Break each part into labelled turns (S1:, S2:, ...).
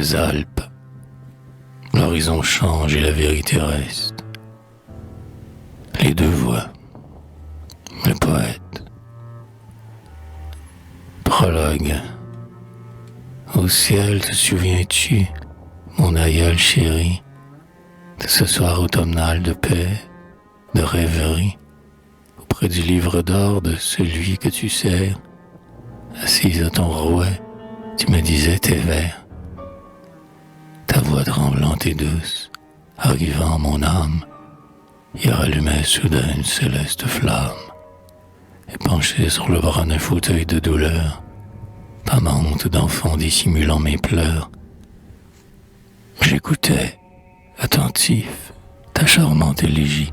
S1: les Alpes. L'horizon change et la vérité reste. Les deux voix. Le poète. Prologue. Au ciel, te souviens-tu, mon aïeul chéri, de ce soir automnal de paix, de rêverie, auprès du livre d'or de celui que tu sers, assise à ton rouet, tu me disais tes vers. Ta voix tremblante et douce, arrivant mon âme, y rallumait soudain une céleste flamme, et penché sur le bras d'un fauteuil de douleur, amante d'enfant dissimulant mes pleurs. J'écoutais, attentif, ta charmante élégie.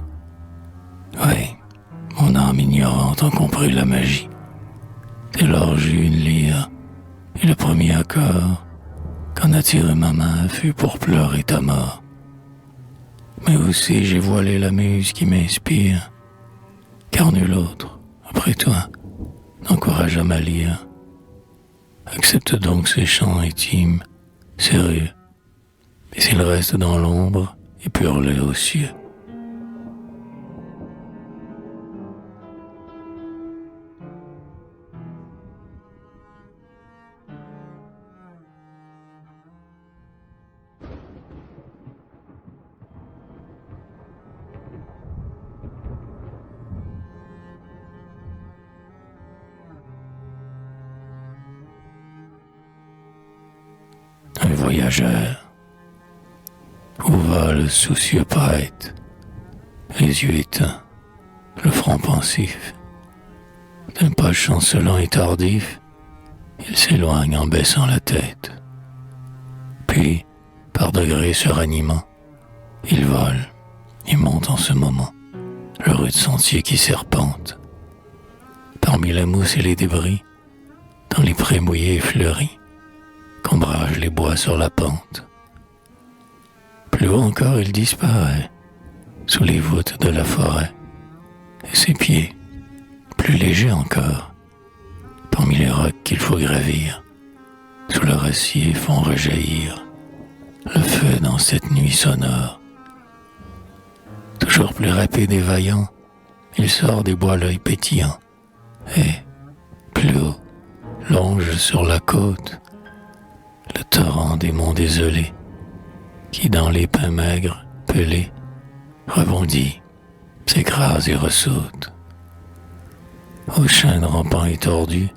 S1: Oui, mon âme ignorante en comprit la magie. Dès lors j'eus une lyre, et le premier accord qu'en a tiré ma main fut pour pleurer ta mort. Mais aussi j'ai voilé la muse qui m'inspire, car nul autre, après toi, n'encouragea ma lyre. Accepte donc ces chants intimes, sérieux, et s'ils restent dans l'ombre, épure-les aux cieux. Un voyageur, où va le soucieux poète, les yeux éteints, le front pensif. D'un pas chancelant et tardif, il s'éloigne en baissant la tête. Puis, par degrés se ranimant, il vole et monte en ce moment le rude sentier qui serpente. Parmi la mousse et les débris, dans les prés mouillés et fleuris, qu'ombragent les bois sur la pente. Plus haut encore il disparaît, sous les voûtes de la forêt, et ses pieds, plus légers encore, parmi les rocs qu'il faut gravir, sous leur acier font rejaillir le feu dans cette nuit sonore. Toujours plus rapide et vaillant, il sort des bois l'œil pétillant, et, plus haut, longe sur la côte, le torrent des monts désolés, qui dans les pins maigres, pelés, rebondit, s'écrase et ressaute. Aux chaînes rampant et tordues,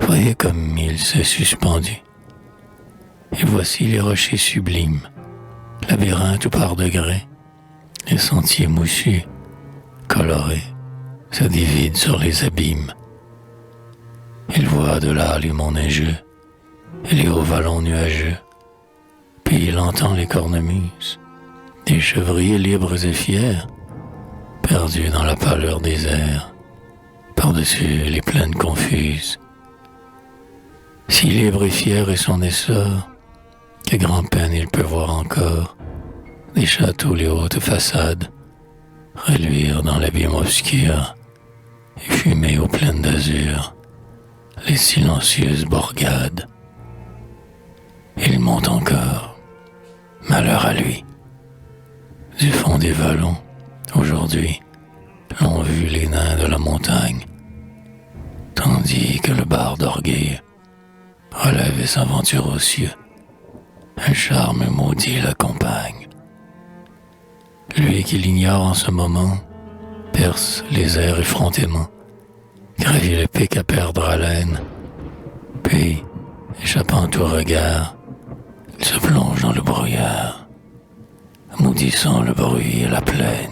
S1: voyez comme il s'est suspendu. Et voici les rochers sublimes, labyrinthes par degrés, les sentiers moussus, colorés, se divident sur les abîmes. Il voit de là les monts neigeux, et les hauts vallons nuageux, puis il entend les cornemuses, des chevriers libres et fiers, perdus dans la pâleur des airs, par-dessus les plaines confuses. Si libre et fier est son essor, que grand-peine il peut voir encore des châteaux les hautes façades, reluire dans l'abîme obscur, et fumer aux plaines d'azur les silencieuses bourgades. Il monte encore, malheur à lui. Du fond des vallons, aujourd'hui, l'ont vu les nains de la montagne, tandis que le barde d'orgueil relève et s'aventure aux cieux. Un charme maudit l'accompagne. Lui qui l'ignore en ce moment, perce les airs effrontément, gravit le pic à perdre haleine, puis, échappant tout regard, il se plonge dans le brouillard, maudissant le bruit et la plaine.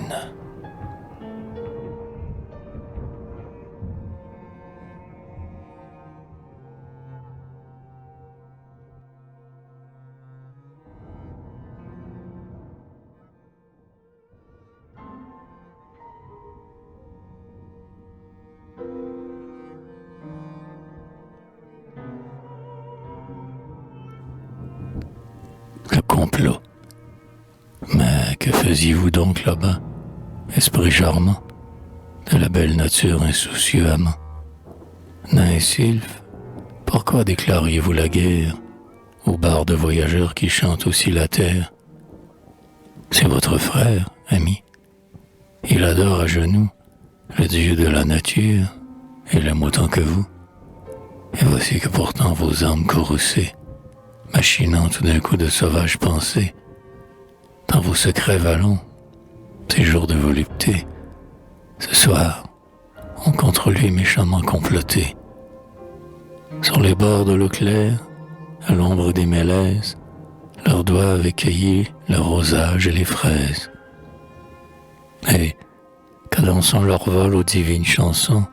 S1: Le complot. Mais que faisiez-vous donc là-bas, esprit charmant, de la belle nature insoucieux amant? Nains et sylphes, pourquoi déclariez-vous la guerre au bar de voyageurs qui chante aussi la terre. C'est votre frère, ami. Il adore à genoux le Dieu de la nature et l'aime autant que vous. Et voici que pourtant vos âmes courroucées, machinant tout d'un coup de sauvages pensées, dans vos secrets vallons, ces jours de volupté, ce soir, ont contre lui méchamment comploté. Sur les bords de l'eau claire, à l'ombre des mélèzes, leurs doigts avaient cueilli le rosage et les fraises. Et, cadençant leur vol aux divines chansons,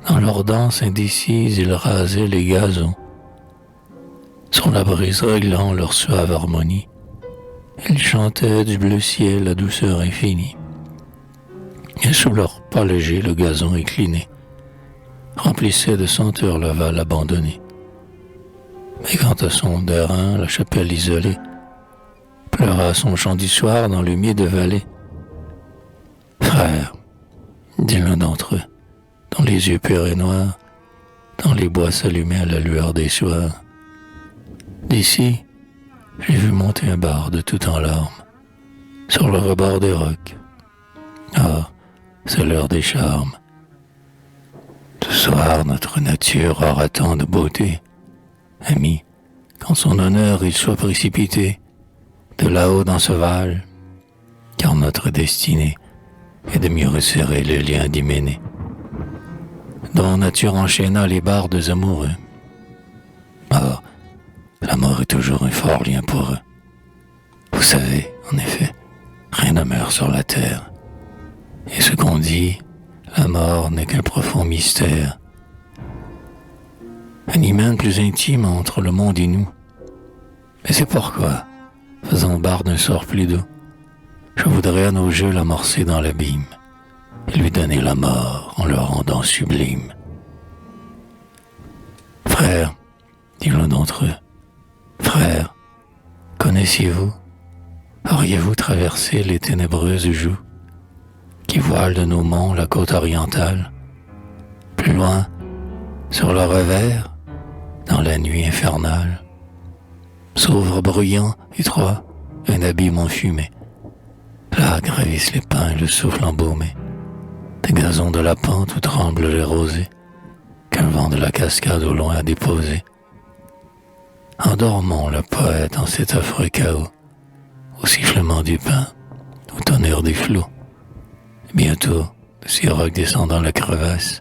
S1: dans leur danse indécise, ils rasaient les gazons. Sur la brise réglant leur suave harmonie, ils chantaient du bleu ciel la douceur infinie. Et sous leurs pas légers, le gazon incliné remplissait de senteurs la val abandonnée. Mais quant à son terrain, la chapelle isolée pleura son chant du soir dans l'humide vallée. Frère, dit l'un d'entre eux, dont les yeux purs et noirs, dans les bois s'allumaient à la lueur des soirs. D'ici, j'ai vu monter un barde tout en larmes, sur le rebord des rocs. Ah, c'est l'heure des charmes. Ce soir, notre nature aura tant de beauté, ami, qu'en son honneur il soit précipité de là-haut dans ce val, car notre destinée est de mieux resserrer le lien d'hyménée, dont nature enchaîna les bardes amoureux. Or, la mort est toujours un fort lien pour eux. Vous savez, en effet, rien ne meurt sur la terre. Et ce qu'on dit, la mort n'est qu'un profond mystère. Un hymen plus intime entre le monde et nous. Et c'est pourquoi, faisant barre d'un sort plus doux, je voudrais à nos jeux l'amorcer dans l'abîme et lui donner la mort en le rendant sublime. Frère, dit l'un d'entre eux, frère, connaissiez-vous, auriez-vous traversé les ténébreuses joues qui voilent de nos monts la côte orientale, plus loin, sur le revers, dans la nuit infernale, s'ouvre bruyant, étroit, un abîme enfumé. Là gravissent les pins, le souffle embaumé, des gazons de la pente où tremblent les rosées, qu'un vent de la cascade au loin a déposé. Endormons le poète en cet affreux chaos, au sifflement du pain, au tonnerre des flots. Bientôt, de ces rocs descendant la crevasse,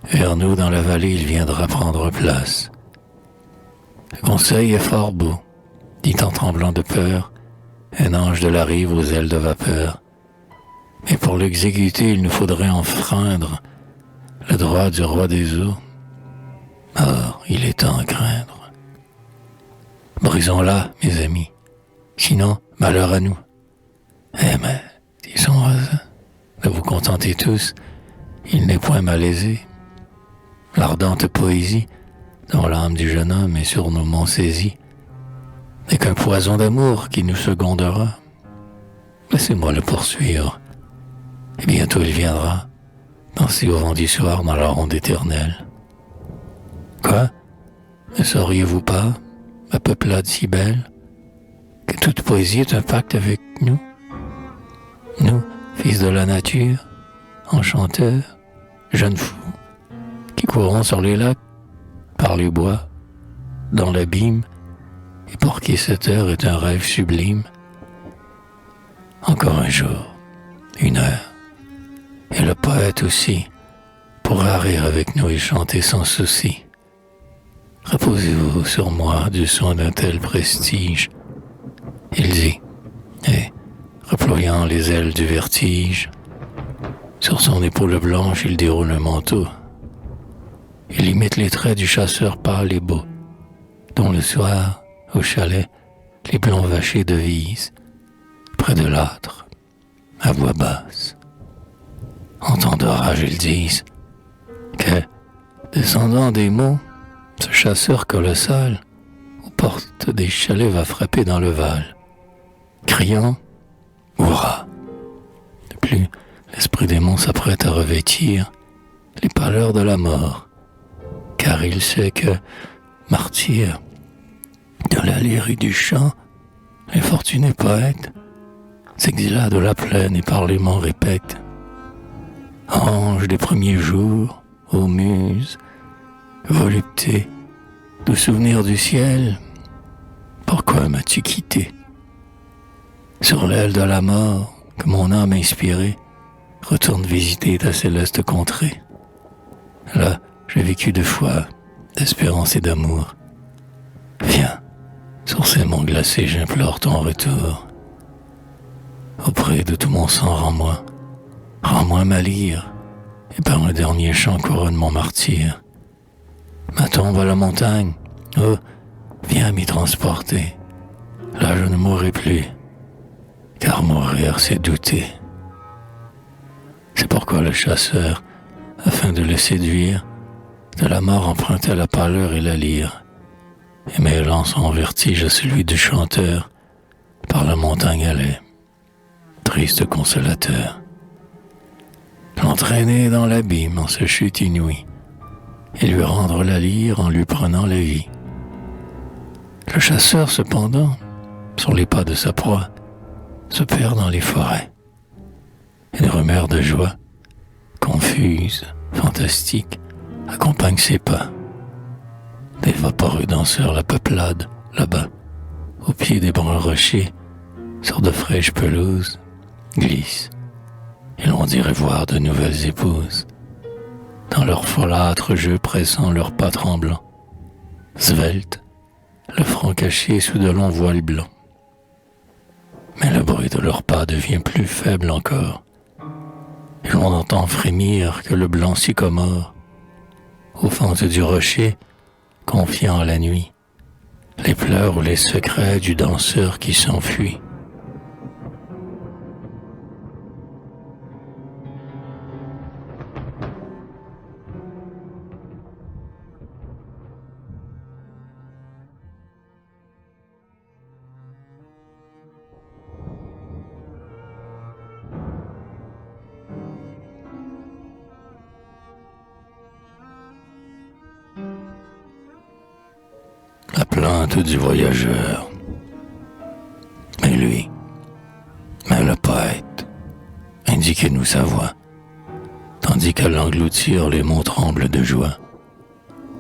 S1: vers nous dans la vallée il viendra prendre place. Le conseil est fort beau, dit en tremblant de peur, un ange de la rive aux ailes de vapeur. Mais pour l'exécuter, il nous faudrait enfreindre le droit du roi des eaux. Or, il est temps à craindre. Brisons-la, mes amis, sinon, malheur à nous. Eh mais, dit son voisin, de vous contenter tous, il n'est point malaisé. L'ardente poésie, dont l'âme du jeune homme est sur nos monts saisie, n'est qu'un poison d'amour qui nous secondera. Laissez-moi le poursuivre, et bientôt il viendra, danser au vent du soir dans la ronde éternelle. Quoi? Ne sauriez-vous pas, ma peuplade si belle, que toute poésie est un pacte avec nous? Nous, fils de la nature, enchanteurs, jeunes fous, qui courons sur les lacs, par les bois, dans l'abîme, et pour qui cette heure est un rêve sublime. Encore un jour, une heure, et le poète aussi pourra rire avec nous et chanter sans souci. Reposez-vous sur moi du son d'un tel prestige, il dit, et, reployant les ailes du vertige, sur son épaule blanche il déroule un manteau. Il imite les traits du chasseur pâle et beau, dont le soir, au chalet, les blonds vachers devisent, près de l'âtre, à voix basse. En temps d'orage, ils disent que, descendant des monts, ce chasseur colossal, aux portes des chalets va frapper dans le Val, criant « Hurrah !» De plus, l'esprit des monts s'apprête à revêtir les pâleurs de la mort, car il sait que, martyr, De la lyre et du chant, les fortunés poètes s'exila de la plaine et parlement répète. Ange des premiers jours, ô muse, volupté, doux souvenir du ciel, pourquoi m'as-tu quitté? Sur l'aile de la mort, que mon âme inspirée retourne visiter ta céleste contrée. Là, j'ai vécu de foi, d'espérance et d'amour. Viens, sur ces monts glacés, j'implore ton retour. Auprès de tout mon sang, rends-moi ma lyre, et par un dernier chant couronne mon martyre. Ma tombe à la montagne, oh, viens m'y transporter. Là je ne mourrai plus, car mourir c'est douter. C'est pourquoi le chasseur, afin de le séduire, de la mort emprunta la pâleur et la lyre, et mêlant son vertige à celui du chanteur, par la montagne allait, triste consolateur. L'entraîner dans l'abîme en ce chute inouïe, et lui rendre la lyre en lui prenant la vie. Le chasseur, cependant, sur les pas de sa proie, se perd dans les forêts. Une rumeur de joie, confuse, fantastique, accompagne ses pas. Des vaporeux danseurs la peuplade, là-bas, au pied des bruns rochers, sur de fraîches pelouses, glissent. Et l'on dirait voir de nouvelles épouses, dans leur folâtre jeu pressant leurs pas tremblants, sveltes, le front caché sous de longs voiles blancs. Mais le bruit de leurs pas devient plus faible encore, et l'on entend frémir que le blanc sycomore, aux fentes du rocher, confiant à la nuit, les pleurs ou les secrets du danseur qui s'enfuit. La plainte du voyageur. Mais lui, mais le poète, indiquez-nous sa voix, tandis qu'à l'engloutir les monts tremblent de joie,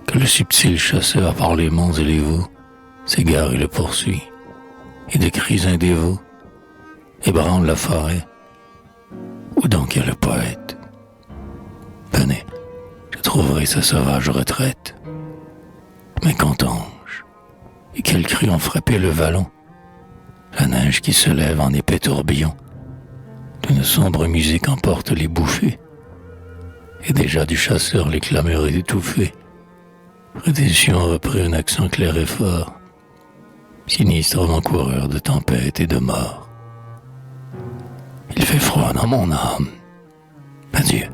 S1: que le subtil chasseur par les monts et les vaux s'égare et le poursuit, et de cris indévots ébranle la forêt. Où donc est le poète? Venez, je trouverai sa sauvage retraite. Mais qu'entends-je? Et quels cris ont frappé le vallon? La neige qui se lève en épais tourbillon d'une sombre musique emporte les bouffées, et déjà du chasseur les clameurs étouffées. Près des cieux repris un accent clair et fort, sinistre avant-coureur de tempête et de mort. Il fait froid dans mon âme. Adieu.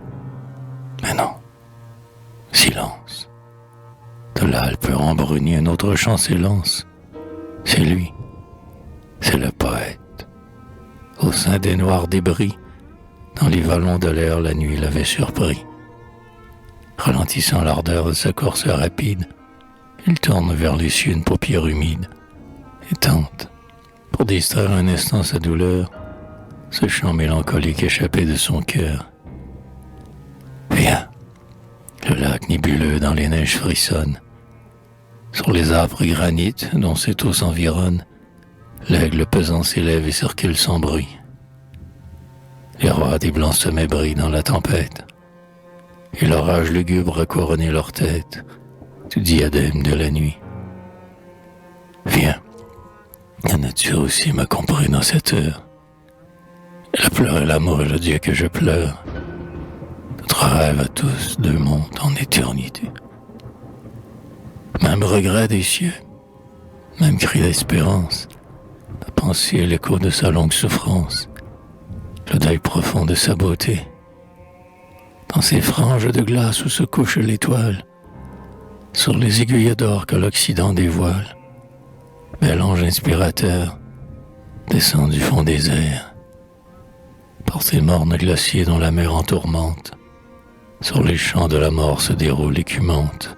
S1: Mais non. Silence. De l'Alpe embrunie, un autre chant s'élance. C'est lui. C'est le poète. Au sein des noirs débris, dans les vallons de l'air, la nuit l'avait surpris. Ralentissant l'ardeur de sa course rapide, il tourne vers les cieux une paupière humide et tente, pour distraire un instant sa douleur, ce chant mélancolique échappé de son cœur. Viens, le lac nébuleux dans les neiges frissonne. Sur les âpres granites dont cette eau s'environne, l'aigle pesant s'élève et circule sans bruit. Les rois des blancs sommets brillent dans la tempête, et l'orage lugubre a couronné leur tête, du diadème de la nuit. Viens, la nature aussi m'a compris dans cette heure. Elle a pleuré l'amour et le Dieu que je pleure. Notre rêve à tous deux monte en éternité. Même regret des cieux, même cri d'espérance, la pensée et l'écho de sa longue souffrance, le deuil profond de sa beauté. Dans ces franges de glace où se couche l'étoile, sur les aiguilles d'or que l'Occident dévoile, bel ange inspirateur descend du fond des airs. Par ces mornes glaciers dont la mer entourmente, sur les champs de la mort se déroule l'écumante,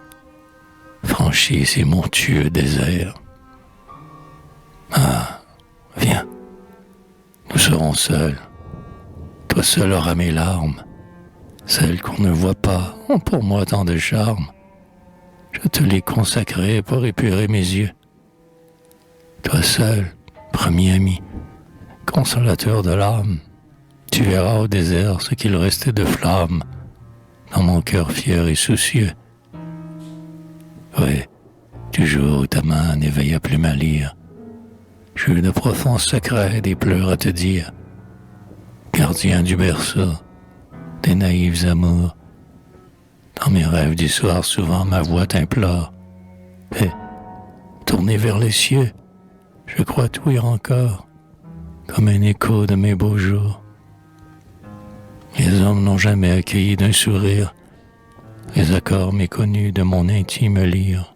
S1: franchit ces montueux déserts. Ah, viens, nous serons seuls. Toi seul auras mes larmes, celles qu'on ne voit pas ont pour moi tant de charme. Je te les consacrerai pour épurer mes yeux. Toi seul, premier ami, consolateur de l'âme, tu verras au désert ce qu'il restait de flamme dans mon cœur fier et soucieux. Oui, du jour où ta main n'éveilla plus ma lyre, j'ai eu de profonds secrets, des pleurs à te dire. Gardien du berceau, des naïfs amours, dans mes rêves du soir souvent ma voix t'implore. Et, tourné vers les cieux, je crois t'ouïr encore, comme un écho de mes beaux jours. Les hommes n'ont jamais accueilli d'un sourire les accords méconnus de mon intime lyre.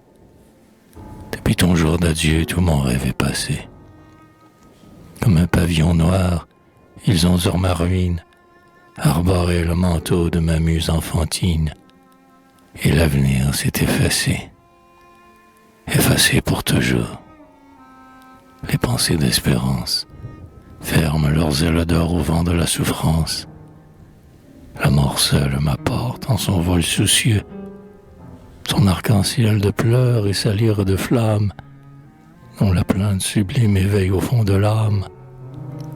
S1: Depuis ton jour d'adieu, tout mon rêve est passé. Comme un pavillon noir, ils ont sur ma ruine arboré le manteau de ma muse enfantine, et l'avenir s'est effacé, effacé pour toujours. Les pensées d'espérance ferment leurs ailes d'or au vent de la souffrance. La mort seule m'apporte en son vol soucieux son arc-en-ciel de pleurs et sa lyre de flammes, dont la plainte sublime éveille au fond de l'âme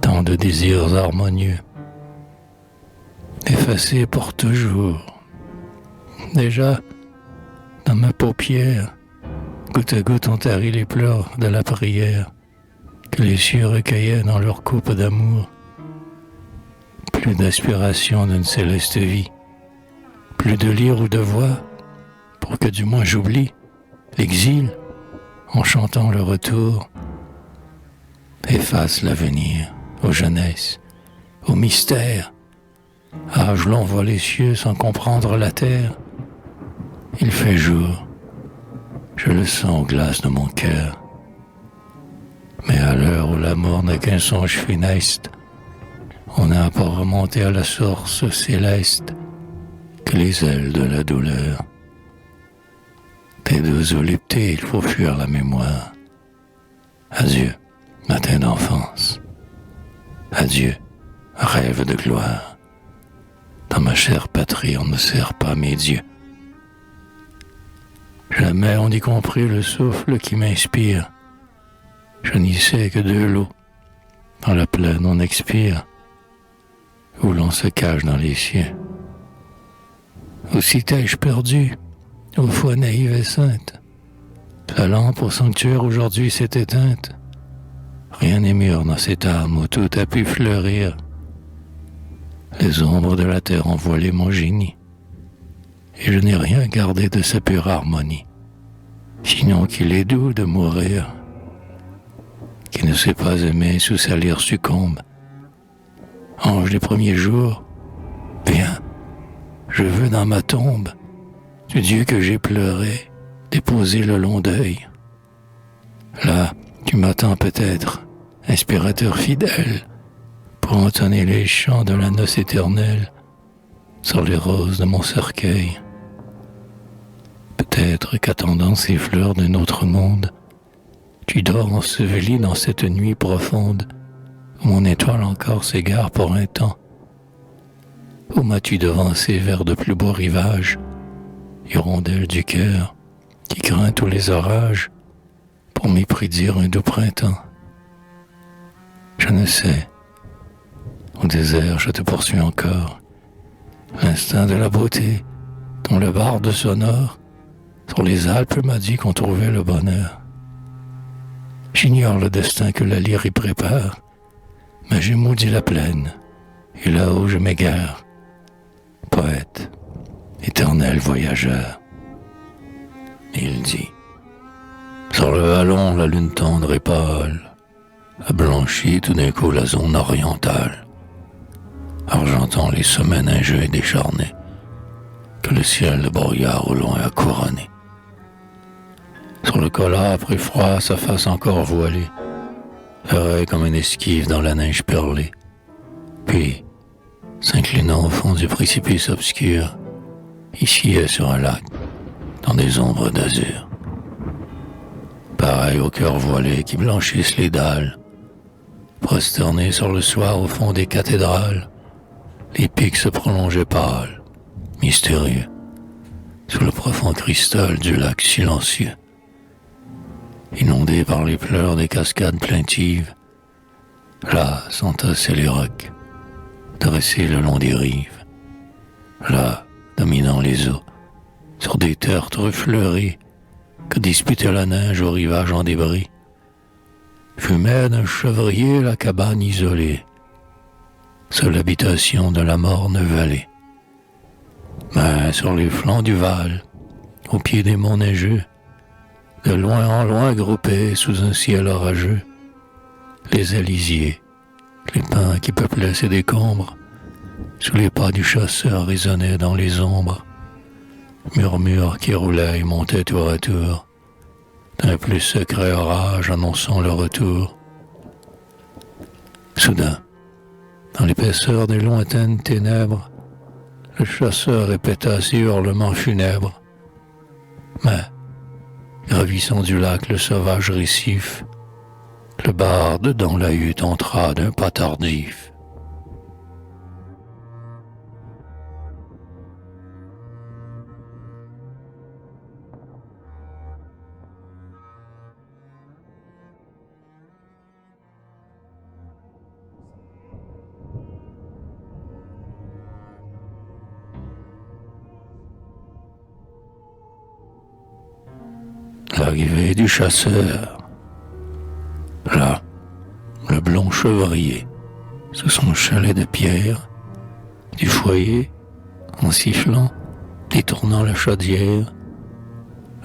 S1: tant de désirs harmonieux. Effacés pour toujours. Déjà, dans ma paupière, goutte à goutte ont tari les pleurs de la prière que les cieux recueillaient dans leur coupe d'amour. Plus d'aspiration d'une céleste vie, plus de lyre ou de voix, pour que du moins j'oublie l'exil en chantant le retour. Efface l'avenir aux jeunesses, aux mystères. Âge long voit les cieux sans comprendre la terre. Il fait jour, je le sens aux glaces de mon cœur. Mais à l'heure où la mort n'a qu'un songe funeste, on n'a pas remonté à la source céleste que les ailes de la douleur. Tes deux voluptés, il faut fuir la mémoire. Adieu, matin d'enfance. Adieu, rêve de gloire. Dans ma chère patrie, on ne sert pas mes dieux. Jamais on n'y comprit le souffle qui m'inspire. Je n'y sais que de l'eau. Dans la plaine, on expire, où l'on se cache dans les cieux. Aussi t'ai-je perdu, ô foi naïve et sainte. La lampe au sanctuaire aujourd'hui s'est éteinte. Rien n'est mûr dans cette âme où tout a pu fleurir. Les ombres de la terre ont voilé mon génie, et je n'ai rien gardé de sa pure harmonie, sinon qu'il est doux de mourir. Qui ne sait pas aimer sous sa lyre succombe. Ange des premiers jours, viens, je veux dans ma tombe du Dieu que j'ai pleuré, déposer le long deuil. Là, tu m'attends peut-être, inspirateur fidèle, pour entonner les chants de la noce éternelle sur les roses de mon cercueil. Peut-être qu'attendant ces fleurs d'un autre monde, tu dors enseveli dans cette nuit profonde où mon étoile encore s'égare pour un temps. Où m'as-tu devancé vers de plus beaux rivages, hirondelle du cœur qui craint tous les orages pour m'y prédire un doux printemps? Je ne sais. Au désert, je te poursuis encore. L'instinct de la beauté, dont le barde sonore sur les Alpes m'a dit qu'on trouvait le bonheur. J'ignore le destin que la lyre y prépare, mais j'ai maudit la plaine, et là-haut je m'égare. Poète, éternel voyageur. Il dit, sur le vallon, la lune tendre et pâle a blanchi tout d'un coup la zone orientale, argentant les sommets neigeux et décharnés que le ciel de brouillard au loin a couronné. Sur le colâtre et froid, sa face encore voilée, errait comme une esquive dans la neige perlée. Puis, s'inclinant au fond du précipice obscur, il sciait sur un lac, dans des ombres d'azur. Pareil soleil au cœur voilé qui blanchissent les dalles. Prosternés sur le soir au fond des cathédrales, les pics se prolongeaient pâles, mystérieux, sous le profond cristal du lac silencieux. Inondés par les pleurs des cascades plaintives, là s'entassaient les rocs, dressés le long des rives. Là, dominant les eaux, sur des tertres fleuries, que disputait la neige au rivage en débris, fumait d'un chevrier la cabane isolée, seule habitation de la morne vallée. Mais sur les flancs du Val, au pied des monts neigeux, de loin en loin groupés sous un ciel orageux, les alisiers, les pins qui peuplaient ces décombres, sous les pas du chasseur résonnaient dans les ombres, murmures qui roulaient et montaient tour à tour, d'un plus secret orage annonçant le retour. Soudain, dans l'épaisseur des lointaines ténèbres, le chasseur répéta ses hurlements funèbres. Mais, gravissant du lac le sauvage récif, le barde dans la hutte entra d'un pas tardif. L'arrivée du chasseur. Là, le blond chevrier, sous son chalet de pierre, du foyer, en sifflant, détournant la chaudière,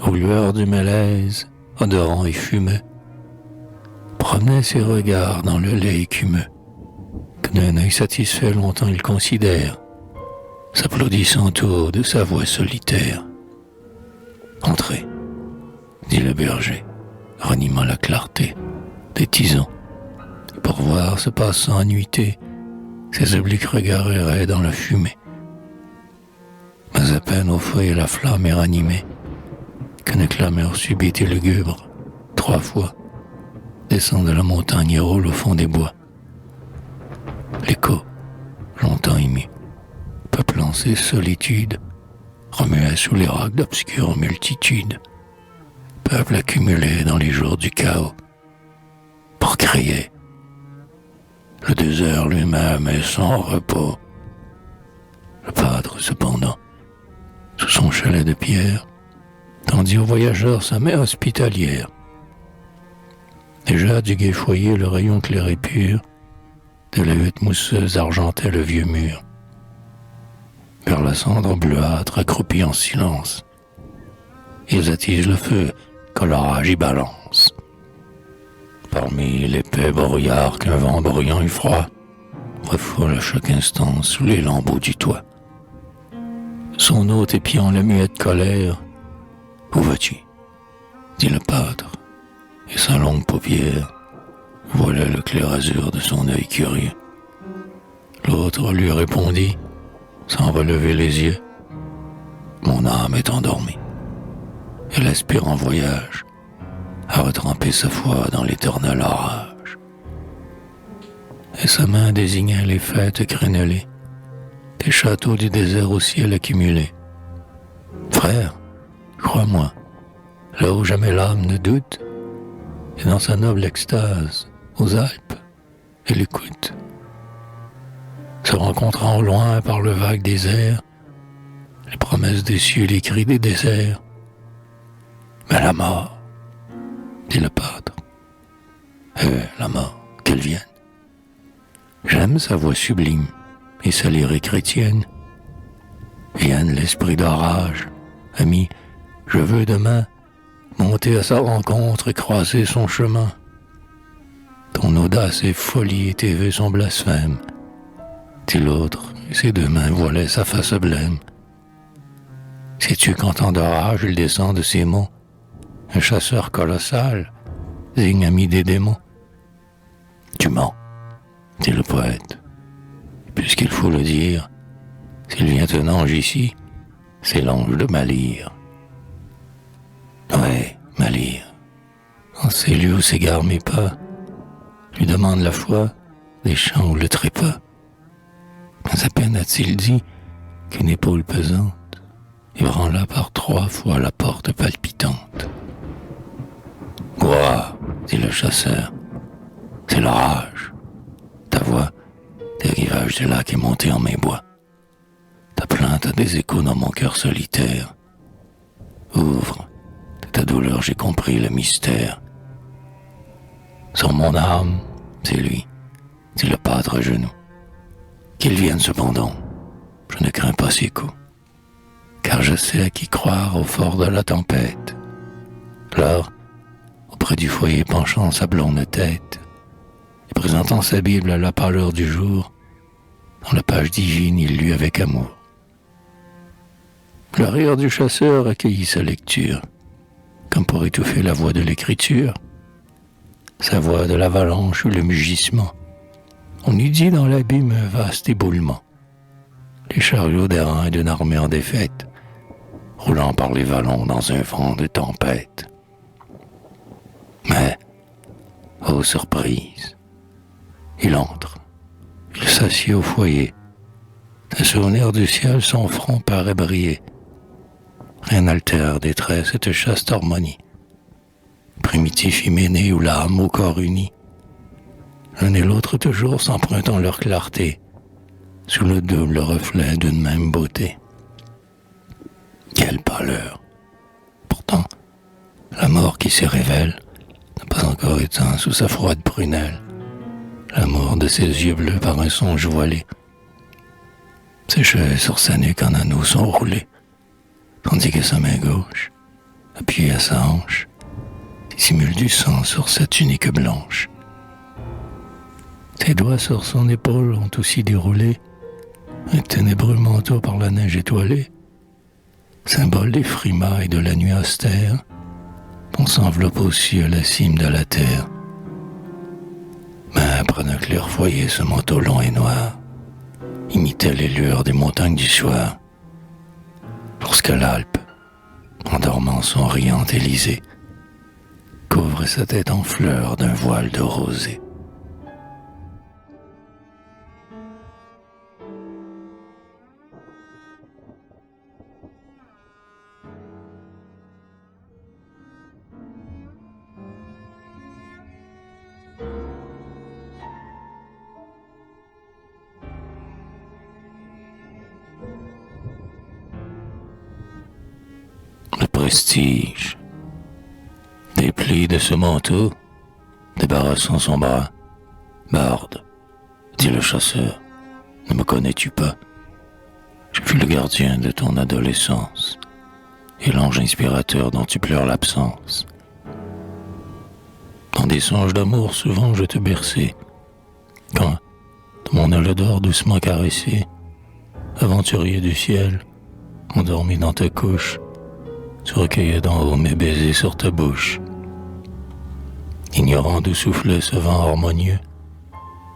S1: aux lueurs du malaise, odorant et fumeux, promenait ses regards dans le lait écumeux, que d'un œil satisfait longtemps il considère, s'applaudissant tout haut de sa voix solitaire. Entrez, dit le berger, ranimant la clarté des tisons, pour voir se passant en nuitée, ses obliques regards erraient dans la fumée. Mais à peine au foyer la flamme est ranimée, qu'une clameur subite et lugubre, 3 fois, descend de la montagne et roule au fond des bois. L'écho, longtemps ému, peuplant ces solitudes, remuait sous les rocs d'obscures multitudes, peuple accumulé dans les jours du chaos, pour crier. Le désert lui-même est sans repos. Le pâtre, cependant, sous son chalet de pierre, tendit aux voyageurs sa main hospitalière. Déjà du gai foyer le rayon clair et pur de la hutte mousseuse argentait le vieux mur. Vers la cendre bleuâtre accroupie en silence, ils attisent le feu que l'orage y balance. Parmi l'épais brouillard qu'un vent bruyant et froid refoule à chaque instant sous les lambeaux du toit. Son hôte épiant la muette colère, « Où vas-tu » dit le pâtre, et sa longue paupière voilait le clair azur de son œil curieux. L'autre lui répondit, sans relever les yeux, « Mon âme est endormie. Elle aspire en voyage à retremper sa foi dans l'éternel orage. » Et sa main désignait les fêtes crénelées, des châteaux du désert au ciel accumulés. Frère, crois-moi, là où jamais l'âme ne doute, et dans sa noble extase, aux Alpes, elle écoute. Se rencontrant au loin par le vague désert, les promesses des cieux, les cris des déserts. Mais la mort, dit le pâtre. La mort, qu'elle vienne. J'aime sa voix sublime et sa lyrique chrétienne. Vienne l'esprit d'orage, ami, je veux demain monter à sa rencontre et croiser son chemin. Ton audace est folie et tes vœux sont blasphèmes, dit l'autre, et ses 2 mains voilaient sa face blême. Sais-tu qu'en temps d'orage il descend de ses monts, un chasseur colossal, digne ami des démons? Tu mens, dit le poète, puisqu'il faut le dire, s'il vient un ange ici, c'est l'ange de Malire. Ouais, Malire, en c'est lui où s'égarent mes pas, lui demande la foi, des champs ou le trépas. Mais à peine a-t-il dit qu'une épaule pesante ébranla par 3 fois la porte palpitante. « Ouah !» dit le chasseur, « c'est l'orage. Ta voix, des rivages du lac est montée en mes bois. Ta plainte a des échos dans mon cœur solitaire. Ouvre, de ta douleur j'ai compris le mystère. Sur mon âme, c'est lui, dit le pâtre à genoux. Qu'il vienne cependant, je ne crains pas ses coups, car je sais à qui croire au fort de la tempête. Alors, auprès du foyer penchant sa blonde tête, et présentant sa Bible à la pâleur du jour, dans la page divine il lut avec amour. Le rire du chasseur accueillit sa lecture, comme pour étouffer la voix de l'écriture, sa voix de l'avalanche ou le mugissement. On eût dit dans l'abîme un vaste éboulement, les chariots d'errants et d'une armée en défaite, roulant par les vallons dans un vent de tempête. Mais, ô surprise, il entre, il s'assied au foyer. D'un souvenir du ciel, son front paraît briller. Rien n'altère détresse cette chaste harmonie. Primitif hyménée ou l'âme au corps uni. L'un et l'autre toujours s'empruntant leur clarté, sous le double reflet d'une même beauté. Quelle pâleur! Pourtant, la mort qui s'y révèle n'a pas encore éteint sous sa froide prunelle l'amour de ses yeux bleus par un songe voilé. Ses cheveux sur sa nuque en anneaux sont roulés, tandis que sa main gauche, appuyée à sa hanche, dissimule du sang sur sa tunique blanche. Ses doigts sur son épaule ont aussi déroulé un ténébreux manteau par la neige étoilée, symbole des frimas et de la nuit austère, dont s'enveloppe aussi à la cime de la terre. Mais près d'un clair foyer, ce manteau long et noir imitait les lueurs des montagnes du soir, lorsque l'Alpe, en dormant son riant Élysée, couvre sa tête en fleurs d'un voile de rosée. Le prestige. Des plis de ce manteau, débarrassant son bras. Barde, dit le chasseur, ne me connais-tu pas? Je fus le gardien de ton adolescence et l'ange inspirateur dont tu pleures l'absence. Dans des songes d'amour souvent je te berçais, quand, de mon aile d'or doucement caressé, aventurier du ciel, endormi dans ta couche, tu recueillais d'en haut mes baisers sur ta bouche. Ignorant d'où soufflait ce vent harmonieux,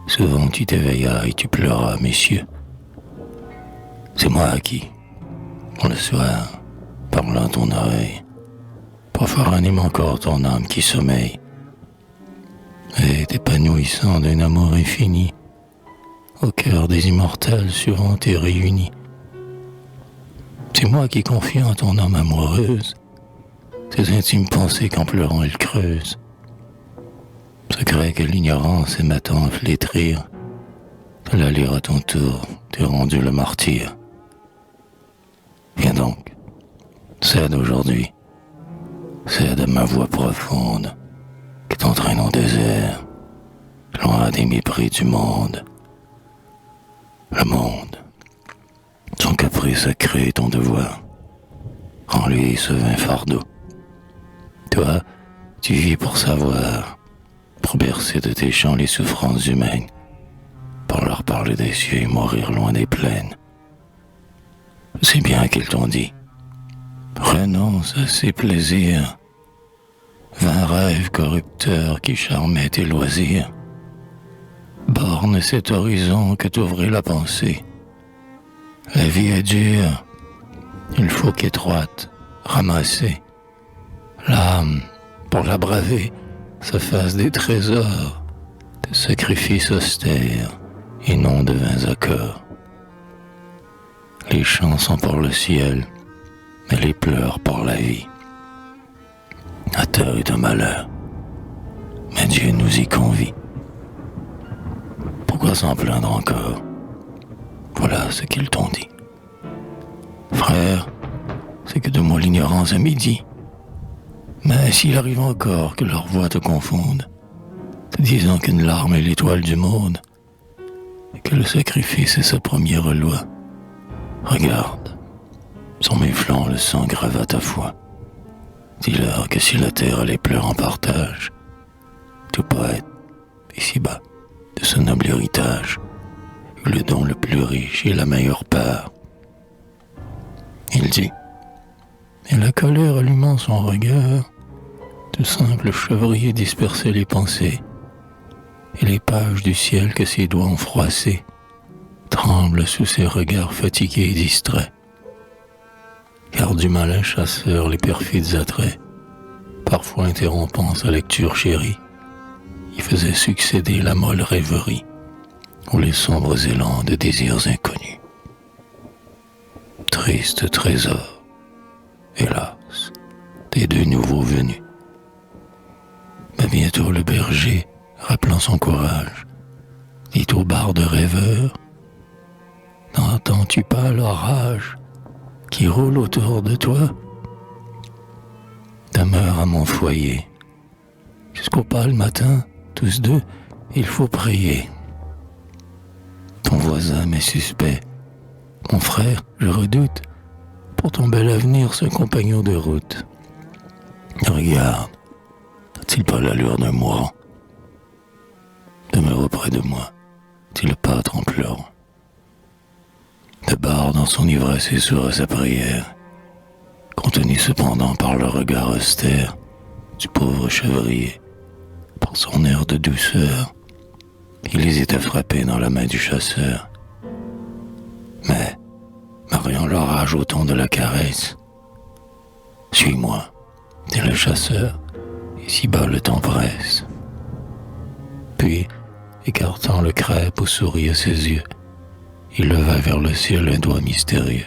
S1: souvent tu t'éveillas et tu pleuras, messieurs. C'est moi qui, le soir, parlant à ton oreille, profanant encore ton âme qui sommeille, et t'épanouissant d'un amour infini, au cœur des immortels souvent t'es réunis. C'est moi qui confie en ton âme amoureuse tes intimes pensées qu'en pleurant elle creuse. Secret que l'ignorance aime à tant flétrir, de la lire à ton tour t'es rendu le martyr. Viens donc, cède aujourd'hui, cède à ma voix profonde qui t'entraîne au désert, loin des mépris du monde. Le monde, son caprice a créé ton devoir. Rends-lui ce vain fardeau. Toi, tu vis pour savoir, pour bercer de tes chants les souffrances humaines, pour leur parler des cieux et mourir loin des plaines. C'est bien qu'ils t'ont dit, renonce à ces plaisirs, vains rêves corrupteurs qui charmaient tes loisirs. Borne cet horizon que t'ouvrit la pensée. La vie est dure, il faut qu'étroite, ramassée. L'âme, pour la braver, se fassent des trésors, de sacrifices austères et non de vains accords. Les chants sont pour le ciel, mais les pleurs pour la vie. La terre est un malheur, mais Dieu nous y convie. Pourquoi s'en plaindre encore? Voilà ce qu'ils t'ont dit. Frère, c'est que de moi l'ignorance à midi. Mais s'il arrive encore que leur voix te confonde, te disant qu'une larme est l'étoile du monde, et que le sacrifice est sa première loi, regarde, sur mes flancs le sang grave à ta foi. Dis-leur que si la terre les pleure en partage, tout poète, ici-bas, de ce noble héritage, le don le plus riche et la meilleure part. Il dit, et la colère allumant son regard, de simples chevriers dispersaient les pensées, et les pages du ciel que ses doigts ont froissées tremblent sous ses regards fatigués et distraits. Car du malin chasseur les perfides attraits, parfois interrompant sa lecture chérie, y faisaient succéder la molle rêverie ou les sombres élans de désirs inconnus. Triste trésor, hélas, des deux nouveaux venus. Mais bientôt le berger, rappelant son courage, dit au barde rêveur, n'entends-tu pas l'orage qui roule autour de toi? Demeure à mon foyer, jusqu'au pâle matin, tous deux, il faut prier. Ton voisin m'est suspect, mon frère, je redoute, pour ton bel avenir, ce compagnon de route. Regarde, n'a-t-il pas l'allure d'un mourant? Demeure auprès de moi, dit le pâtre en pleurant. Le barde dans son ivresse et sourd à sa prière, contenu cependant par le regard austère du pauvre chevrier, par son air de douceur, il hésite à frapper dans la main du chasseur. Mais, mariant l'orage au ton de la caresse, « Suis-moi », dit le chasseur, ici-bas le temps presse. Puis, écartant le crêpe où souriaient ses yeux, il leva vers le ciel un doigt mystérieux.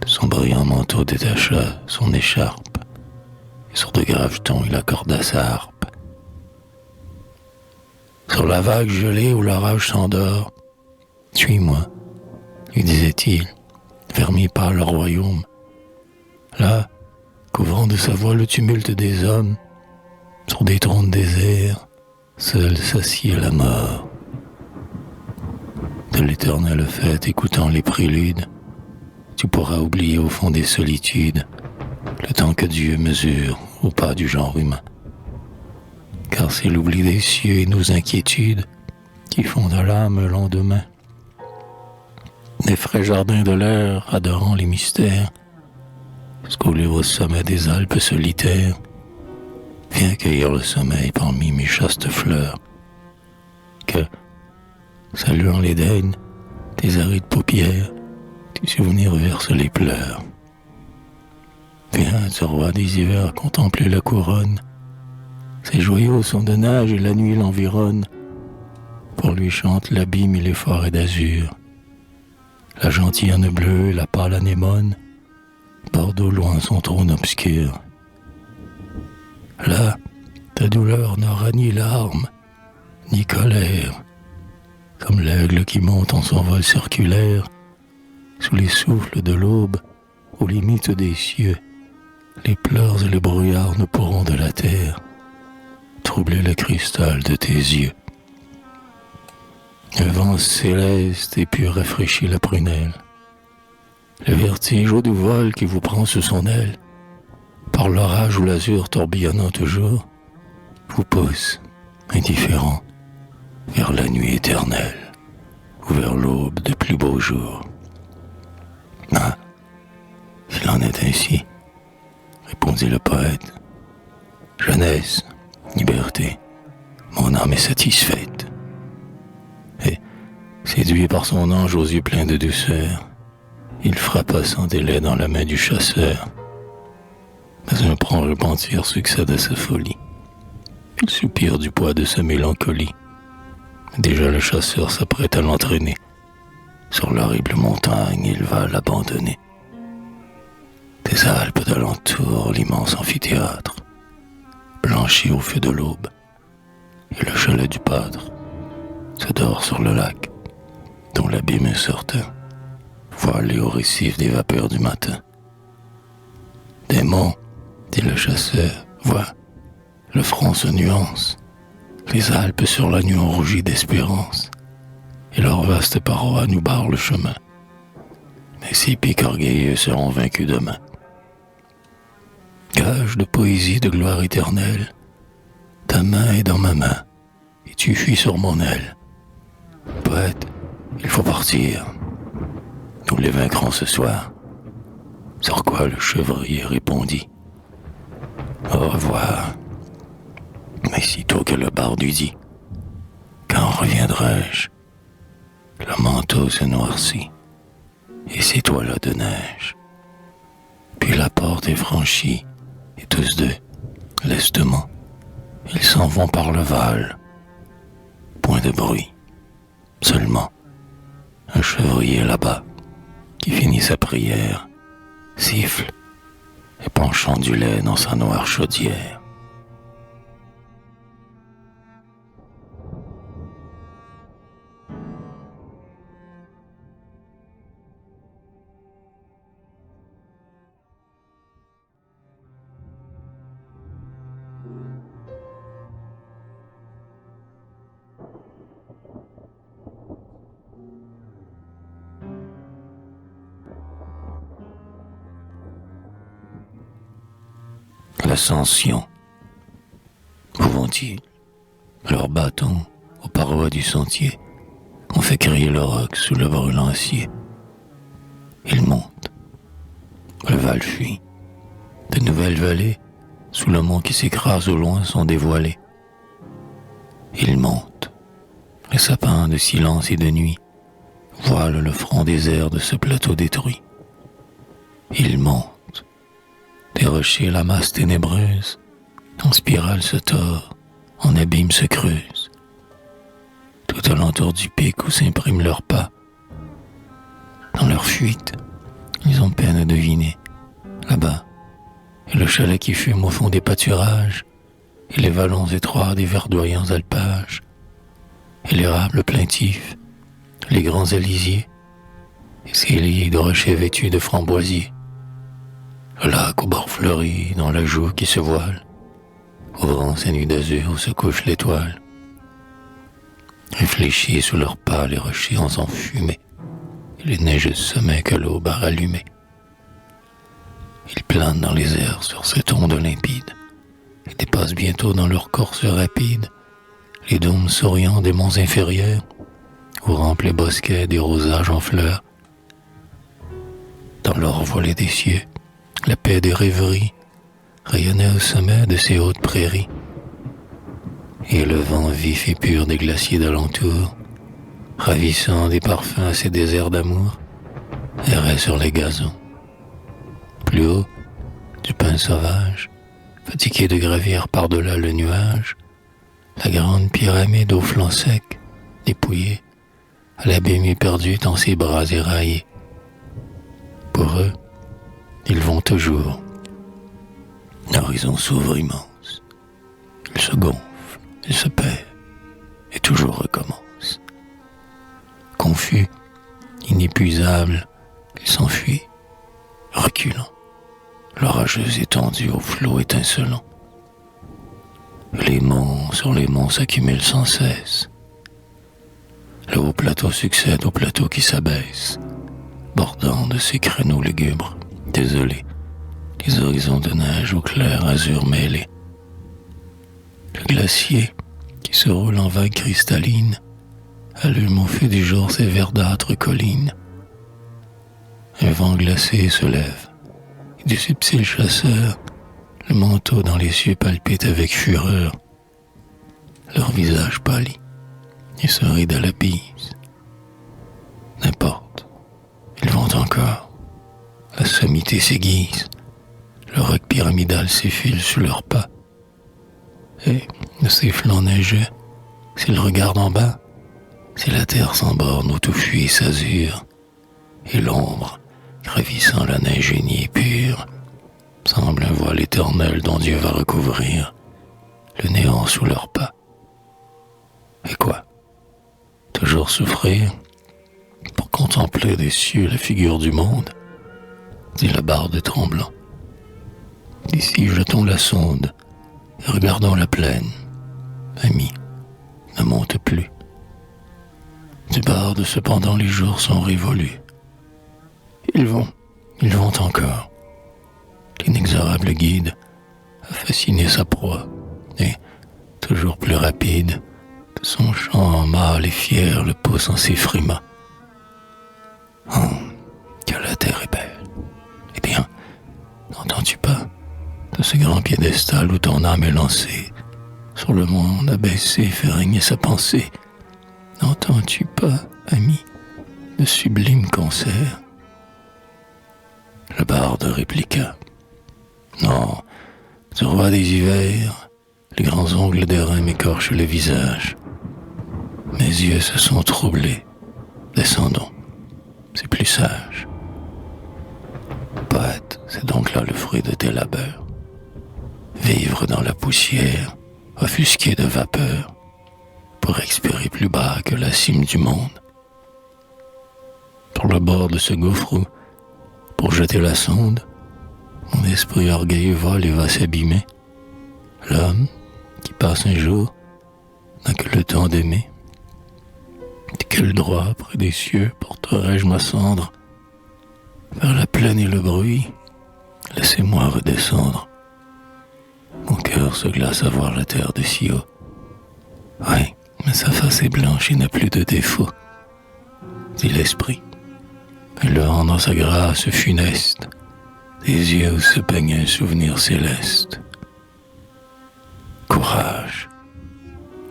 S1: De son brillant manteau détacha son écharpe, et sur de graves tons il accorda sa harpe. Sur la vague gelée où l'orage s'endort, « Suis-moi », lui disait-il, vers mi-pas le royaume. Là, couvrant de sa voix le tumulte des hommes, sur des trônes déserts, seul s'assied la mort. De l'éternelle fête, écoutant les préludes, tu pourras oublier au fond des solitudes le temps que Dieu mesure au pas du genre humain. Car c'est l'oubli des cieux et nos inquiétudes qui font de l'âme un lendemain. Des frais jardins de l'air, adorant les mystères, jusqu'au lieu au sommet des Alpes solitaires, viens cueillir le sommeil parmi mes chastes fleurs, que, saluant l'Éden, tes arides paupières, tes souvenirs versent les pleurs. Viens, ce roi des hivers, contempler la couronne, ses joyaux sont de nage et la nuit l'environne, pour lui chantent l'abîme et les forêts d'azur. La gentillonne bleue et la pâle anémone bordent au loin son trône obscur. Là, ta douleur n'aura ni larmes, ni colère, comme l'aigle qui monte en son vol circulaire, sous les souffles de l'aube, aux limites des cieux, les pleurs et les brouillards ne pourront de la terre troubler le cristal de tes yeux. Le vent céleste et pur rafraîchit la prunelle. Le vertige au doux vol qui vous prend sous son aile, par l'orage ou l'azur tourbillonnant toujours, vous pousse, indifférent, vers la nuit éternelle ou vers l'aube de plus beaux jours. Ah, s'il en est ainsi, répondit le poète, jeunesse, liberté, mon âme est satisfaite. Et, séduit par son ange aux yeux pleins de douceur, il frappa sans délai dans la main du chasseur. Mais un prompt repentir succède à sa folie. Il soupire du poids de sa mélancolie. Déjà le chasseur s'apprête à l'entraîner. Sur l'horrible montagne, il va l'abandonner. Des Alpes d'alentour, l'immense amphithéâtre, blanchi au feu de l'aube, et le chalet du pâtre se dort sur le lac, dont l'abîme est certain, voilé au récif des vapeurs du matin. Des monts, dit le chasseur, vois, le front se nuance, les Alpes sur la nuit ont rougi d'espérance, et leurs vastes parois nous barrent le chemin. Mais ces pics orgueilleux seront vaincus demain. Gage de poésie de gloire éternelle, ta main est dans ma main, et tu fuis sur mon aile. Poète, il faut partir. Nous les vaincrons ce soir. Sur quoi le chevrier répondit: au revoir. Mais sitôt que le barde eut dit: quand reviendrai-je? Le manteau se noircit, et s'étoila de neige. Puis la porte est franchie, et tous deux, lestement, ils s'en vont par le Val. Point de bruit, seulement un chevrier là-bas, qui finit sa prière, siffle, et penchant du lait dans sa noire chaudière. L'ascension. Où vont-ils? Leurs bâtons, aux parois du sentier, ont fait crier le roc sous le brûlant acier. Ils montent. Le Val fuit. De nouvelles vallées, sous le mont qui s'écrase au loin, sont dévoilées. Ils montent. Les sapins de silence et de nuit voilent le front désert de ce plateau détruit. Ils montent. Des rochers, la masse ténébreuse, en spirale se tord, en abîme se creuse. Tout alentour du pic où s'impriment leurs pas. Dans leur fuite, ils ont peine à deviner. Là-bas, et le chalet qui fume au fond des pâturages, et les vallons étroits des verdoyants alpages, et l'érable plaintif, les grands alisiers, et ces lits de rochers vêtus de framboisiers. Le lac au bord fleuri, dans la joue qui se voile, ouvrant ses nuits d'azur où se couche l'étoile. Réfléchis sous leurs pas les rochers en enfumés, et les neigeux sommets que l'aube a rallumés. Ils planent dans les airs sur cette onde limpide, et dépassent bientôt dans leur course rapide les dômes souriants des monts inférieurs, où rampent les bosquets des rosages en fleurs. Dans l'or voilé des cieux, la paix des rêveries rayonnait au sommet de ces hautes prairies. Et le vent vif et pur des glaciers d'alentour, ravissant des parfums à ces déserts d'amour, errait sur les gazons. Plus haut, du pin sauvage, fatigué de gravir par-delà le nuage, la grande pyramide aux flancs secs, dépouillée, à l'abîme éperdu dans ses bras éraillés. Pour eux, ils vont toujours. L'horizon s'ouvre immense. Il se gonfle, il se perd, et toujours recommence. Confus, inépuisable, il s'enfuit, reculant, l'orageuse étendue au flot étincelant. Les monts sur les monts s'accumulent sans cesse. Le haut plateau succède au plateau qui s'abaisse, bordant de ses créneaux lugubres, désolés, les horizons de neige au clair azur mêlé. Le glacier, qui se roule en vagues cristallines, allume au feu du jour ses verdâtres collines. Un vent glacé se lève, et du subtil chasseur, le manteau dans les cieux palpite avec fureur. Leur visage pâlit, et se ride à la bise. N'importe, ils vont encore. La sommité s'aiguise, le roc pyramidal s'effile sous leurs pas. Et de ses flancs neigeux, s'il regarde en bas, si la terre sans borne où tout fuit s'azure, et l'ombre, gravissant la neige unie et pure, semble un voile éternel dont Dieu va recouvrir le néant sous leurs pas. Et quoi? Toujours souffrir pour contempler des cieux la figure du monde, dit la barde tremblant. D'ici jetons la sonde et regardons la plaine. Ami, ne monte plus. Du barde cependant les jours sont révolus. Ils vont encore. L'inexorable guide a fasciné sa proie, et, toujours plus rapide, que son chant mâle et fier le pousse en ses frimas. Oh, que la terre est belle. Eh bien, n'entends-tu pas, de ce grand piédestal où ton âme est lancée, sur le monde abaissé fait régner sa pensée, n'entends-tu pas, ami, de sublimes concerts? Le barde répliqua. Non, du roi des hivers, les grands ongles d'airain m'écorchent le visage. Mes yeux se sont troublés. Descendons, c'est plus sage. Poète, c'est donc là le fruit de tes labeurs. Vivre dans la poussière, offusqué de vapeur, pour expirer plus bas que la cime du monde. Sur le bord de ce gouffre où, pour jeter la sonde, mon esprit orgueilleux vole et va s'abîmer. L'homme, qui passe un jour, n'a que le temps d'aimer. De quel droit, près des cieux, porterai-je ma cendre? Vers la plaine et le bruit, laissez-moi redescendre. Mon cœur se glace à voir la terre de si haut. Oui, mais sa face est blanche et n'a plus de défaut, dit l'esprit. Et le rend dans sa grâce funeste, des yeux où se peigne un souvenir céleste. Courage,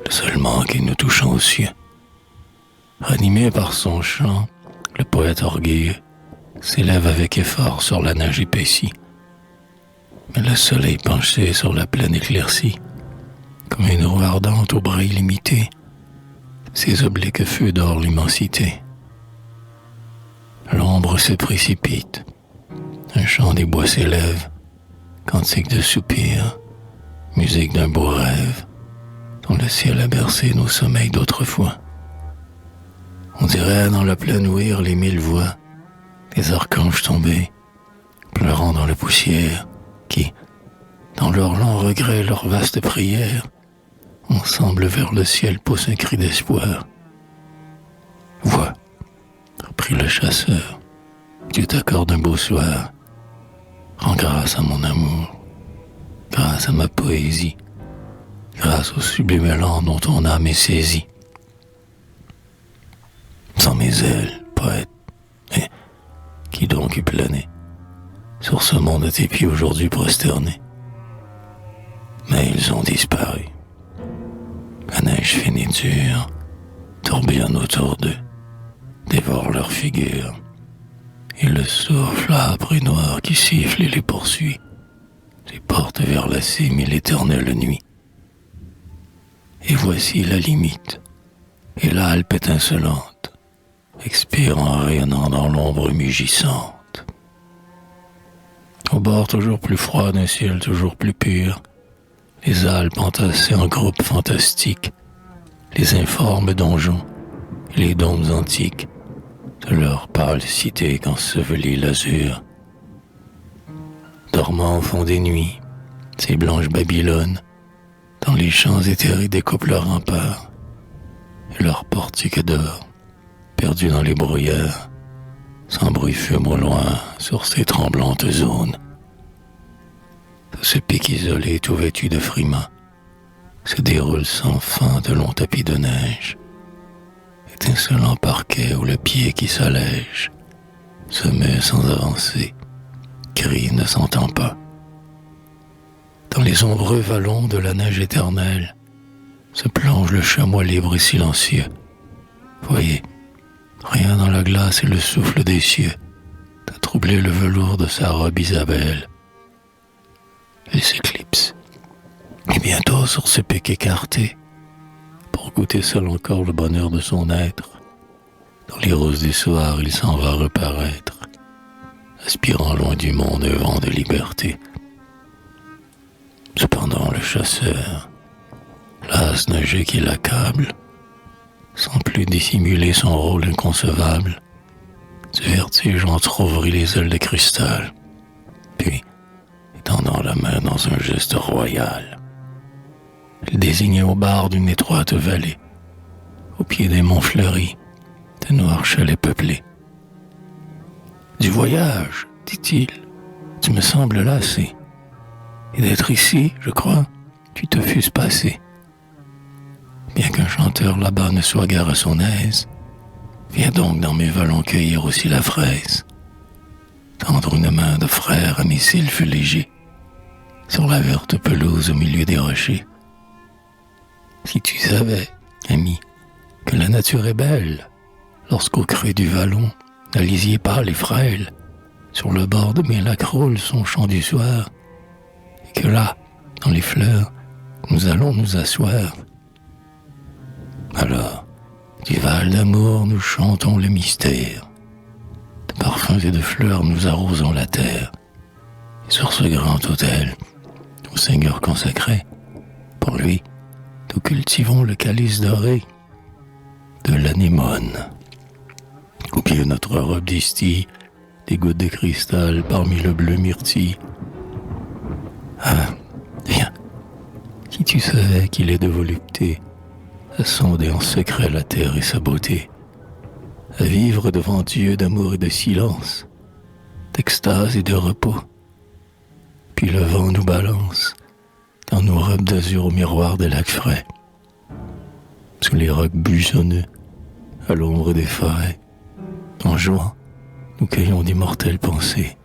S1: le seul manque est nous touchant aux cieux. Ranimé par son chant, le poète orgueilleux s'élève avec effort sur la neige épaissie. Mais le soleil penché sur la plaine éclaircie, comme une roue ardente au bras illimité, ses obliques feux d'or l'immensité. L'ombre se précipite, un chant des bois s'élève, cantique de soupir, musique d'un beau rêve, dont le ciel a bercé nos sommeils d'autrefois. On dirait dans la plaine ouïr les mille voix des archanges tombés, pleurant dans la poussière, qui, dans leur long regret, leur vaste prière, ensemble vers le ciel pousse un cri d'espoir. Vois, reprit le chasseur, Dieu t'accorde un beau soir. Rends grâce à mon amour, grâce à ma poésie, grâce au sublime élan dont ton âme est saisie. Sans mes ailes, poète, et qui donc eût plané sur ce monde à tes pieds aujourd'hui prosternés? Mais ils ont disparu. La neige fine et dure tourbillonne autour d'eux, dévore leurs figures, et le souffle âpre et noir qui siffle et les poursuit les porte vers la cime et l'éternelle nuit. Et voici la limite, et l'Alpe étincelante expire en rayonnant dans l'ombre mugissante. Au bord toujours plus froid d'un ciel toujours plus pur, les Alpes entassées en groupes fantastiques, les informes donjons et les dômes antiques de leur pâle cité qu'ensevelit l'azur. Dormant au fond des nuits, ces blanches Babylones, dans les champs éthérés découpent leurs remparts, et leurs portiques d'or, perdus dans les brouillards, sans bruit fume au loin sur ces tremblantes zones. Ce pic isolé tout vêtu de frimas se déroule sans fin de longs tapis de neige, étincelant parquet où le pied qui s'allège se meut sans avancer, crie ne s'entend pas. Dans les ombreux vallons de la neige éternelle se plonge le chamois libre et silencieux. Voyez, rien dans la glace et le souffle des cieux n'a troublé le velours de sa robe Isabelle. Il s'éclipse, et bientôt sur ce pic écarté, pour goûter seul encore le bonheur de son être, dans les roses du soir, il s'en va reparaître, aspirant loin du monde un vent de liberté. Cependant le chasseur, las d'un jeu qui l'accable, sans plus dissimuler son rôle inconcevable, du vertige entr'ouvrit les ailes de cristal, puis, étendant la main dans un geste royal, il désignait au bord d'une étroite vallée, au pied des monts fleuris, de noirs chalets peuplés. « Du voyage, dit-il, tu me sembles lassé, et d'être ici, je crois, tu te fusses passé. Bien qu'un chanteur là-bas ne soit guère à son aise, viens donc dans mes vallons cueillir aussi la fraise, tendre une main de frère à mes sylphes légers, sur la verte pelouse au milieu des rochers. Si tu savais, ami, que la nature est belle, lorsqu'au creux du vallon, la lisier pâle et frêle, sur le bord de mes lacs roule son chant du soir, et que là, dans les fleurs, nous allons nous asseoir. Alors, du val d'amour, nous chantons le mystère. De parfums et de fleurs, nous arrosons la terre. Et sur ce grand autel, au Seigneur consacré, pour lui, nous cultivons le calice doré de l'anémone. Au pied de notre robe d'Isti, des gouttes de cristal parmi le bleu myrtille. Ah, viens, si tu savais qu'il est de volupté à sonder en secret la terre et sa beauté, à vivre devant Dieu d'amour et de silence, d'extase et de repos. Puis le vent nous balance dans nos robes d'azur au miroir des lacs frais, sous les rocs buissonneux, à l'ombre des forêts. En jouant, nous cueillons d'immortelles pensées,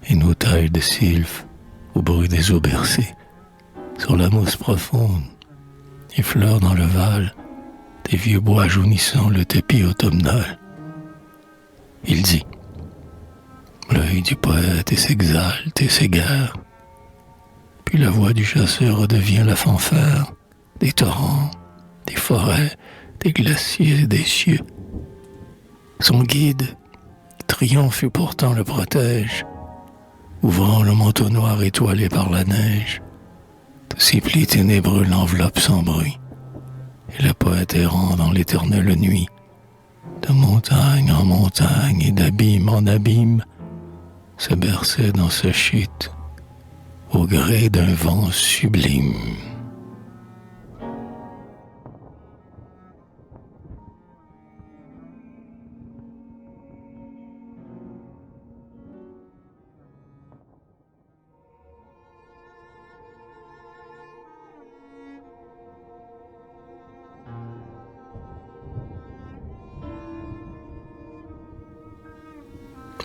S1: et nos tailles de sylphes au bruit des eaux bercées, sur la mousse profonde, effleurent dans le val des vieux bois jaunissant le tapis automnal. Il dit, l'œil du poète s'exalte et s'égare, puis la voix du chasseur redevient la fanfare des torrents, des forêts, des glaciers et des cieux. Son guide, triomphe et pourtant le protège, ouvrant le manteau noir étoilé par la neige. De ses plis ténébreux l'enveloppe sans bruit, et le poète errant dans l'éternelle nuit, de montagne en montagne et d'abîme en abîme, se berçait dans sa chute, au gré d'un vent sublime.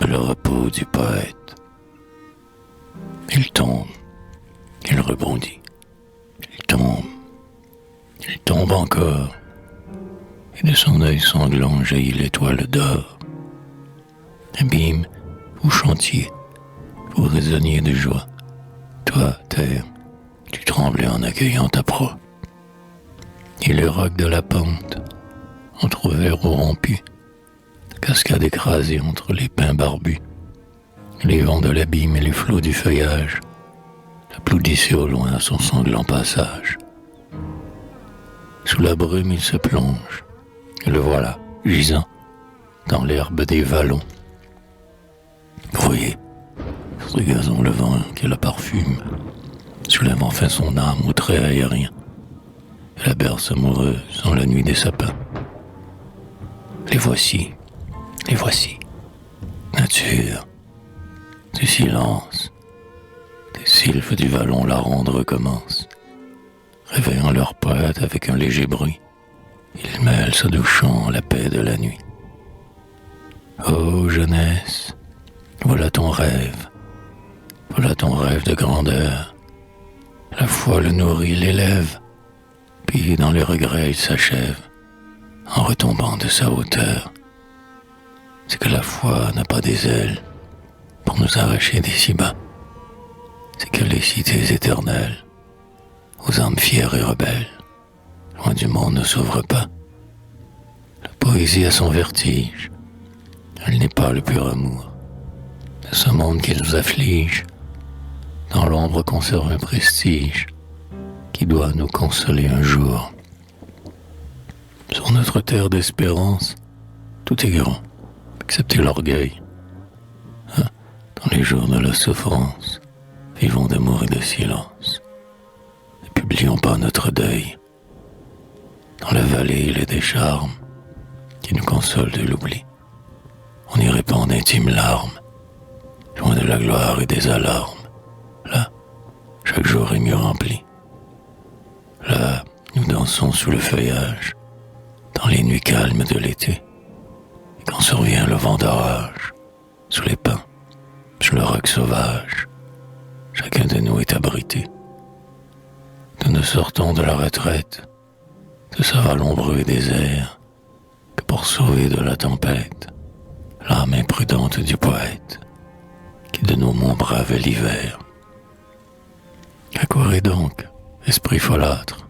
S1: Le repos du poète. Il tombe, il rebondit, il tombe encore, et de son œil sanglant jaillit l'étoile d'or. Abîme ou chantier, vous résonniez de joie. Toi, terre, tu tremblais en accueillant ta proie. Et les rocs de la pente, entr'ouverts ou rompus, cascade écrasée entre les pins barbus, les vents de l'abîme et les flots du feuillage applaudissaient au loin à son sanglant passage. Sous la brume il se plonge, et le voilà, gisant, dans l'herbe des vallons. Vous voyez, ce gazon levant qui la parfume, soulève enfin son âme au trait aérien, et la berce amoureuse en la nuit des sapins. Les voici, nature, du silence, des sylphes du vallon la ronde recommence, réveillant leur poète avec un léger bruit, ils mêlent ce doux chant à la paix de la nuit. Ô jeunesse, voilà ton rêve de grandeur, la foi le nourrit, l'élève, puis dans les regrets il s'achève, en retombant de sa hauteur. C'est que la foi n'a pas des ailes pour nous arracher d'ici bas. C'est que les cités éternelles, aux âmes fières et rebelles. Loin du monde ne s'ouvre pas. La poésie a son vertige. Elle n'est pas le pur amour. De ce monde qui nous afflige, dans l'ombre conserve un prestige qui doit nous consoler un jour. Sur notre terre d'espérance, tout est grand, excepté l'orgueil. Dans les jours de la souffrance, vivons d'amour et de silence. Ne publions pas notre deuil. Dans la vallée, il est des charmes qui nous consolent de l'oubli. On y répand d'intimes larmes, loin de la gloire et des alarmes. Là, chaque jour est mieux rempli. Là, nous dansons sous le feuillage, dans les nuits calmes de l'été. Et quand survient le vent d'orage, sous les pins, sur le roc sauvage, chacun de nous est abrité. Nous ne sortons de la retraite, de ce val ombreux et désert, que pour sauver de la tempête, l'âme imprudente du poète, qui de nos monts bravait l'hiver. Accourez donc, esprit folâtre,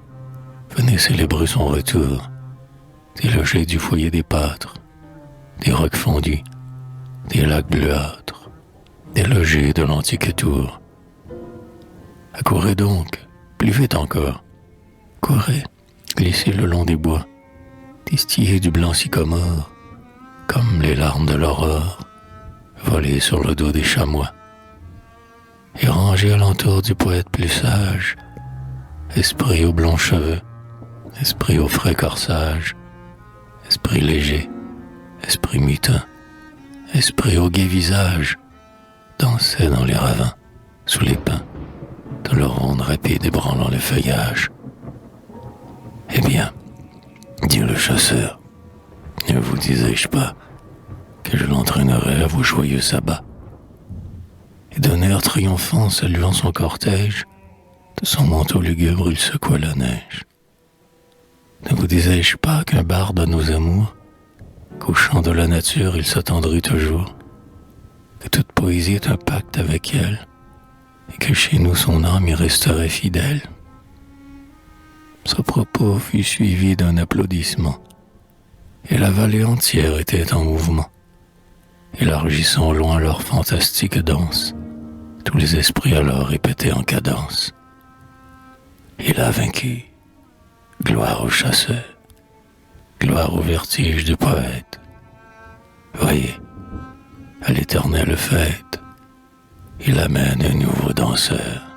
S1: venez célébrer son retour, délogé du foyer des pâtres, des rocs fondus, des lacs bleuâtres, délogé de l'antique tour. Accourez donc, plus vite encore, courez, glissez le long des bois, distillez du blanc sycomore, comme les larmes de l'aurore, volées sur le dos des chamois, et rangez alentour du poète plus sage, esprit aux blonds cheveux, esprit au frais corsage, esprit léger, esprit mutin, esprit au gai visage, dansez dans les ravins, sous les pins, de leur ronde rapide ébranlant le feuillage. Eh bien, dit le chasseur, ne vous disais-je pas que je l'entraînerais à vos joyeux sabbats? Et d'un air triomphant saluant son cortège, de son manteau lugubre il secoua la neige. Ne vous disais-je pas qu'un barde a nos amours, qu'au chant de la nature il s'attendrit toujours, que toute poésie est un pacte avec elle, et que chez nous son âme y resterait fidèle? Ce propos fut suivi d'un applaudissement, et la vallée entière était en mouvement, élargissant au loin leur fantastique danse. Tous les esprits alors répétaient en cadence: il a vaincu, gloire au chasseur, gloire au vertige du poète. Voyez, à l'éternelle fête, il amène un nouveau danseur.